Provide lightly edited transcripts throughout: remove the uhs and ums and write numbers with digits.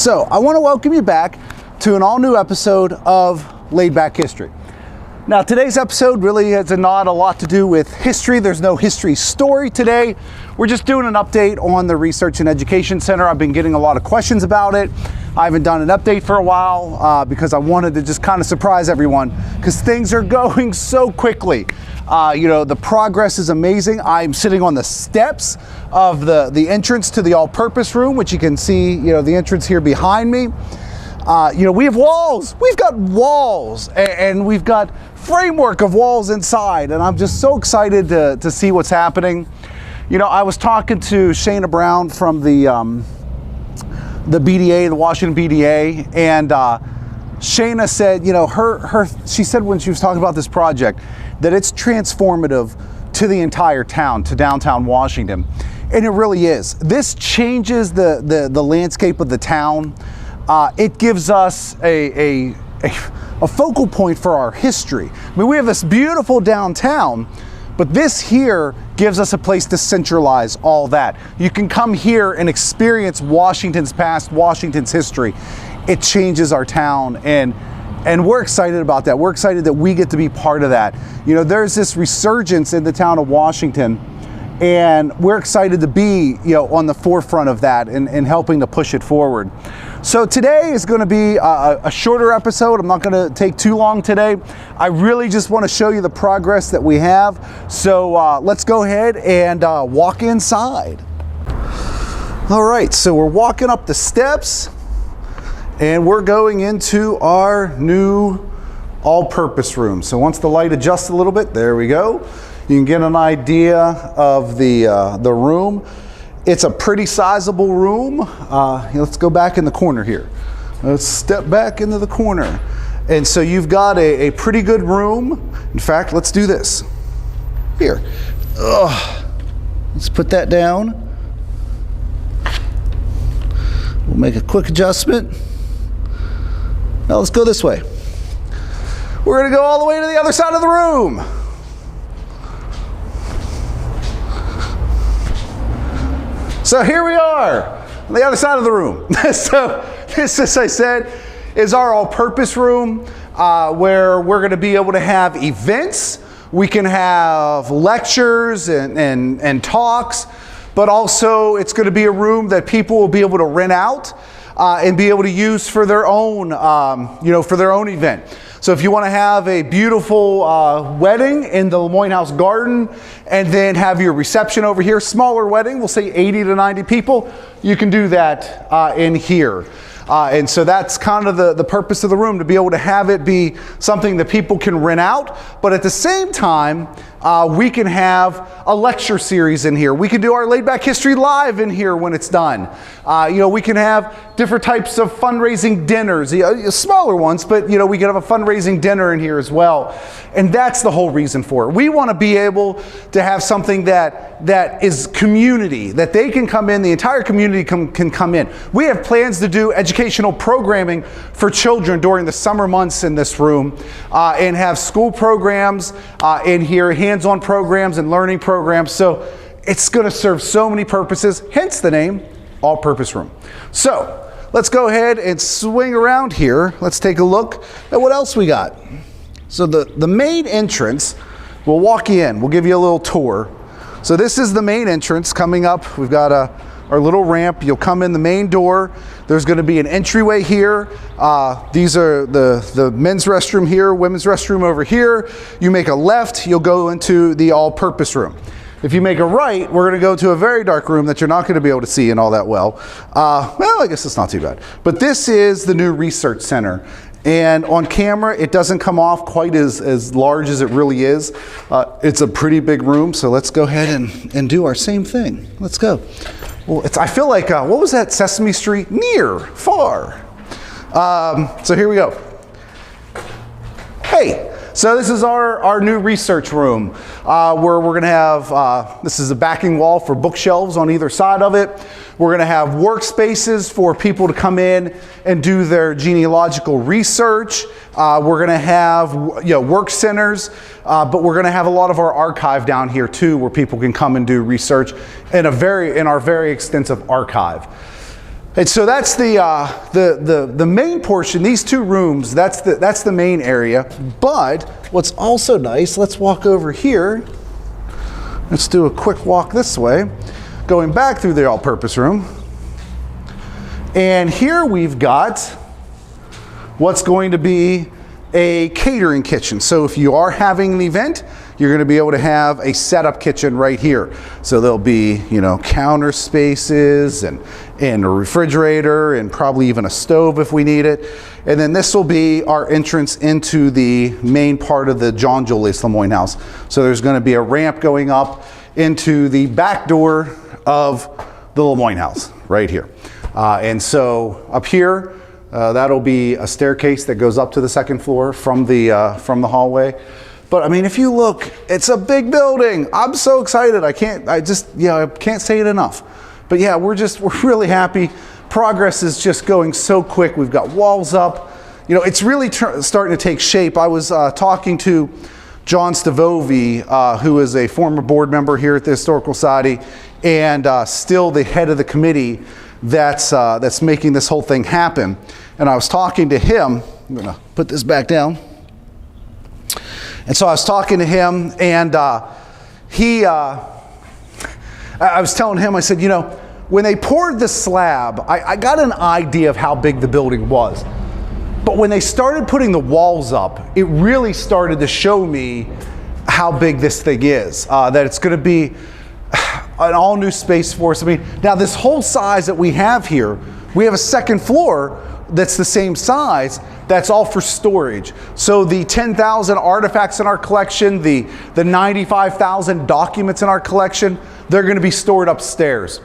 So I want to welcome you back to an all new episode of Laid Back History. Now today's episode really has not a lot to do with history. There's no history story today. We're just doing an update on the Research and Education Center. I've been getting a lot of questions about it. I haven't done an update for a while because I wanted to just kind of surprise everyone because things are going so quickly. The progress is amazing. I'm sitting on the steps of the entrance to the all-purpose room, which you can see, the entrance here behind me. We have walls. We've got walls, and we've got framework of walls inside, and I'm just so excited to see what's happening. I was talking to Shana Brown from the BDA, the Washington BDA, and Shana said, she said when she was talking about this project that it's transformative to the entire town, to downtown Washington, and it really is. This changes the landscape of the town. It gives us a focal point for our history. I mean, we have this beautiful downtown, but this here gives us a place to centralize all that. You can come here and experience Washington's past, Washington's history. It changes our town, and we're excited about that. We're excited that we get to be part of that. There's this resurgence in the town of Washington, and we're excited to be, on the forefront of that and helping to push it forward. So today is going to be a shorter episode. I'm not going to take too long today. I really just want to show you the progress that we have. So let's go ahead and walk inside. All right, so we're walking up the steps and we're going into our new all-purpose room. So once the light adjusts a little bit, there we go. You can get an idea of the room. It's a pretty sizable room. Let's go back in the corner here. Let's step back into the corner. And so you've got a pretty good room. In fact, let's do this. Here. Let's put that down. We'll make a quick adjustment. Now let's go this way. We're going to go all the way to the other side of the room. So here we are, on the other side of the room. So this, as I said, is our all-purpose room where we're going to be able to have events. We can have lectures and talks, but also it's going to be a room that people will be able to rent out and be able to use for their own, for their own event. So if you want to have a beautiful wedding in the Lemoyne House Garden and then have your reception over here, smaller wedding, we'll say 80 to 90 people, you can do that in here. And so that's kind of the purpose of the room, to be able to have it be something that people can rent out, but at the same time, we can have a lecture series in here. We can do our Laid Back History Live in here when it's done. We can have different types of fundraising dinners, smaller ones, but we can have a fundraising dinner in here as well. And that's the whole reason for it. We want to be able to have something that is community, that they can come in, the entire community can come in. We have plans to do educational programming for children during the summer months in this room and have school programs in here, hands-on programs and learning programs. So it's going to serve so many purposes, hence the name all-purpose room. So let's go ahead and swing around here. Let's take a look at what else we got. So the main entrance, we'll walk you in. We'll give you a little tour. So this is the main entrance coming up. We've got our little ramp. You'll come in the main door. There's going to be an entryway here. These are the men's restroom here, women's restroom over here. You make a left, you'll go into the all-purpose room. If you make a right, we're going to go to a very dark room that you're not going to be able to see in all that well. Well, I guess it's not too bad. But this is the new research center. And on camera, it doesn't come off quite as large as it really is. It's a pretty big room, so let's go ahead and do our same thing. Let's go. Well, I feel like, what was that, Sesame Street? Near, far. So here we go. Hey. So this is our new research room where we're going to have, this is a backing wall for bookshelves on either side of it. We're going to have workspaces for people to come in and do their genealogical research. We're going to have work centers, but we're going to have a lot of our archive down here too, where people can come and do research in our very extensive archive. And so that's the main portion. These two rooms, that's the main area. But what's also nice, let's walk over here. Let's do a quick walk this way, going back through the all-purpose room. And here we've got what's going to be a catering kitchen. So if you are having an event, you're going to be able to have a setup kitchen right here. So there'll be, you know, counter spaces and a refrigerator and probably even a stove if we need it. And then this will be our entrance into the main part of the John Julius Lemoyne house. So there's going to be a ramp going up into the back door of the Lemoyne house right here. And so up here, that'll be a staircase that goes up to the second floor from the hallway. But I mean, if you look, it's a big building. I'm so excited. I can't say it enough. But yeah, we're really happy. Progress is just going so quick. We've got walls up. You know, it's really starting to take shape. I was talking to John Stavovi, who is a former board member here at the Historical Society and still the head of the committee that's making this whole thing happen. And I was talking to him. I'm gonna put this back down. And so I was talking to him, and I was telling him, I said, you know, when they poured the slab, I got an idea of how big the building was. But when they started putting the walls up, it really started to show me how big this thing is, that it's going to be an all new space for us. I mean, now this whole size that we have here, we have a second floor that's the same size, that's all for storage. So the 10,000 artifacts in our collection, the 95,000 documents in our collection, they're going to be stored upstairs.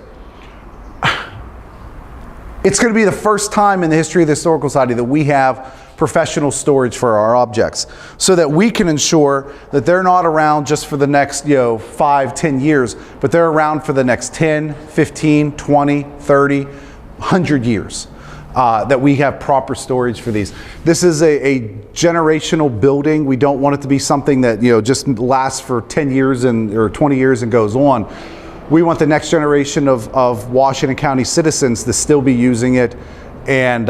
It's going to be the first time in the history of the Historical Society that we have professional storage for our objects, so that we can ensure that they're not around just for the next 5, 10 years, but they're around for the next 10, 15, 20, 30, 100 years. That we have proper storage for these. This is a generational building. We don't want it to be something that just lasts for 10 years or 20 years and goes on. We want the next generation of Washington County citizens to still be using it and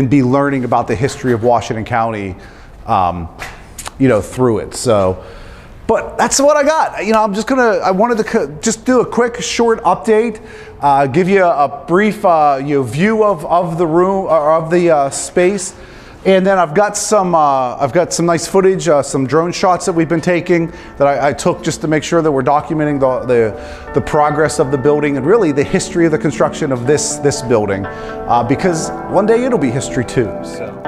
be learning about the history of Washington County, through it. So. But that's what I got. I wanted to just do a quick, short update, give you a brief view of the room or of the space, and then I've got some nice footage, some drone shots that we've been taking that I took just to make sure that we're documenting the progress of the building and really the history of the construction of this building, because one day it'll be history too. So.